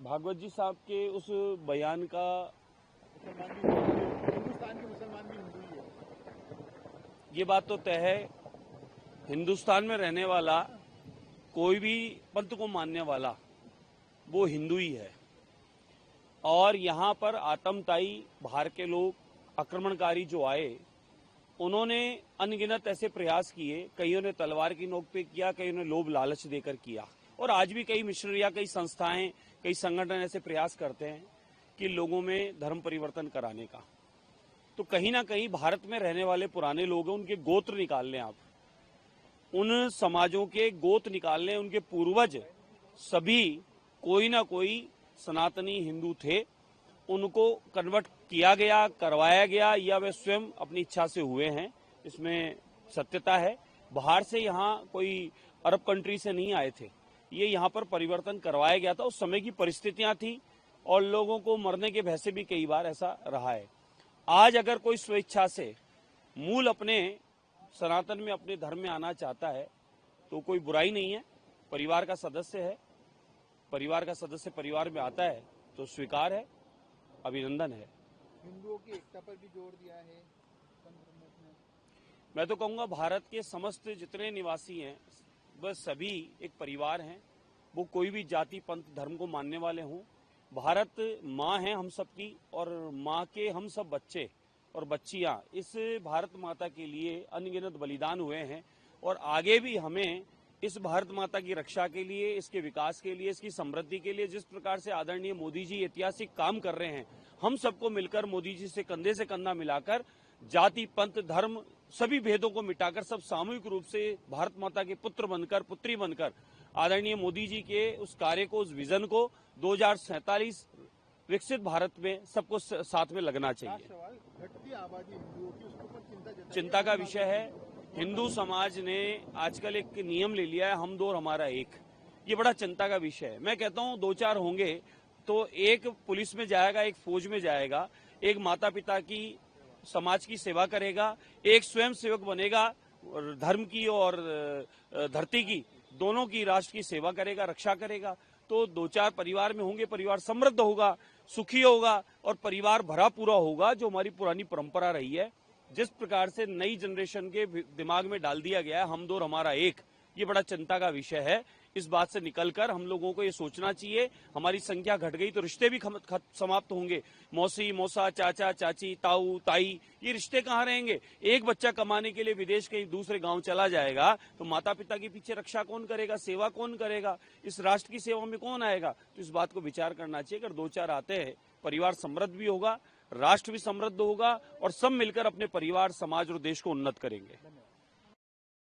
भागवत जी साहब के उस बयान का हिंदुस्तान के मुसलमान भी हिंदू ही है। ये बात तो तय है, हिंदुस्तान में रहने वाला कोई भी पंथ को मानने वाला वो हिंदू ही है। और यहाँ पर आतंकताई बाहर के लोग आक्रमणकारी जो आए, उन्होंने अनगिनत ऐसे प्रयास किए। कईयों ने तलवार की नोक पे किया, कईयों ने लोभ लालच देकर किया। और आज भी कई मिशनरियां, कई संस्थाएं, कई संगठन ऐसे प्रयास करते हैं कि लोगों में धर्म परिवर्तन कराने का। तो कहीं ना कहीं भारत में रहने वाले पुराने लोग हैं, उनके गोत्र निकाल लें आप, उन समाजों के गोत्र निकाल लें, उनके पूर्वज सभी कोई ना कोई सनातनी हिंदू थे। उनको कन्वर्ट किया गया, करवाया गया, या वे स्वयं अपनी इच्छा से हुए हैं, इसमें सत्यता है। बाहर से यहाँ कोई अरब कंट्री से नहीं आए थे, ये यहाँ पर परिवर्तन करवाया गया था। उस समय की परिस्थितियां थी और लोगों को मरने के भय से भी कई बार ऐसा रहा है। आज अगर कोई स्वेच्छा से मूल अपने सनातन में, अपने धर्म में आना चाहता है तो कोई बुराई नहीं है। परिवार का सदस्य है, परिवार का सदस्य परिवार में आता है तो स्वीकार है, अभिनंदन है। हिंदुओं की एकता पर भी जोर दिया है मैं तो कहूंगा भारत के समस्त जितने निवासी हैं वह सभी एक परिवार हैं। वो कोई भी जाति, पंथ, धर्म को मानने वाले हों। भारत माँ है हम सबकी, और माँ के हम सब बच्चे और बच्चियां इस भारत माता के लिए अनगिनत बलिदान हुए हैं। और आगे भी हमें इस भारत माता की रक्षा के लिए, इसके विकास के लिए, इसकी समृद्धि के लिए जिस प्रकार से आदरणीय मोदी जी ऐतिहासिक काम कर रहे हैं, हम सबको मिलकर मोदी जी से कंधा मिलाकर जाति, पंथ, धर्म सभी भेदों को मिटाकर सब सामूहिक रूप से भारत माता के पुत्र बनकर, पुत्री बनकर आदरणीय मोदी जी के उस कार्य को, उस विजन को 2047 विकसित भारत में सबको साथ में लगना चाहिए। घटती आबादी हिंदुओं की, उसके ऊपर चिंता का विषय है। हिंदू समाज ने आजकल एक नियम ले लिया है, हम दो और हमारा एक। ये बड़ा चिंता का विषय है। मैं कहता हूं 2-4 होंगे तो एक पुलिस में जाएगा, एक फौज में जाएगा, एक माता पिता की, समाज की सेवा करेगा, एक स्वयं सेवक बनेगा, धर्म की और धरती की, दोनों की, राष्ट्र की सेवा करेगा, रक्षा करेगा। तो 2-4 परिवार में होंगे, परिवार समृद्ध होगा, सुखी होगा और परिवार भरा पूरा होगा, जो हमारी पुरानी परंपरा रही है। जिस प्रकार से नई जनरेशन के दिमाग में डाल दिया गया है हम दो और हमारा एक, ये बड़ा चिंता का विषय है। इस बात से निकलकर हम लोगों को ये सोचना चाहिए, हमारी संख्या घट गई तो रिश्ते भी समाप्त होंगे। मौसी, मौसा, चाचा, चाची, ताऊ, ताई, ये रिश्ते कहाँ रहेंगे? एक बच्चा कमाने के लिए विदेश के दूसरे गांव चला जाएगा तो माता पिता के पीछे रक्षा कौन करेगा, सेवा कौन करेगा, इस राष्ट्र की सेवा में कौन आएगा? तो इस बात को विचार करना चाहिए। अगर 2-4 आते हैं, परिवार समृद्ध भी होगा, राष्ट्र भी समृद्ध होगा और सब मिलकर अपने परिवार, समाज और देश को उन्नत करेंगे।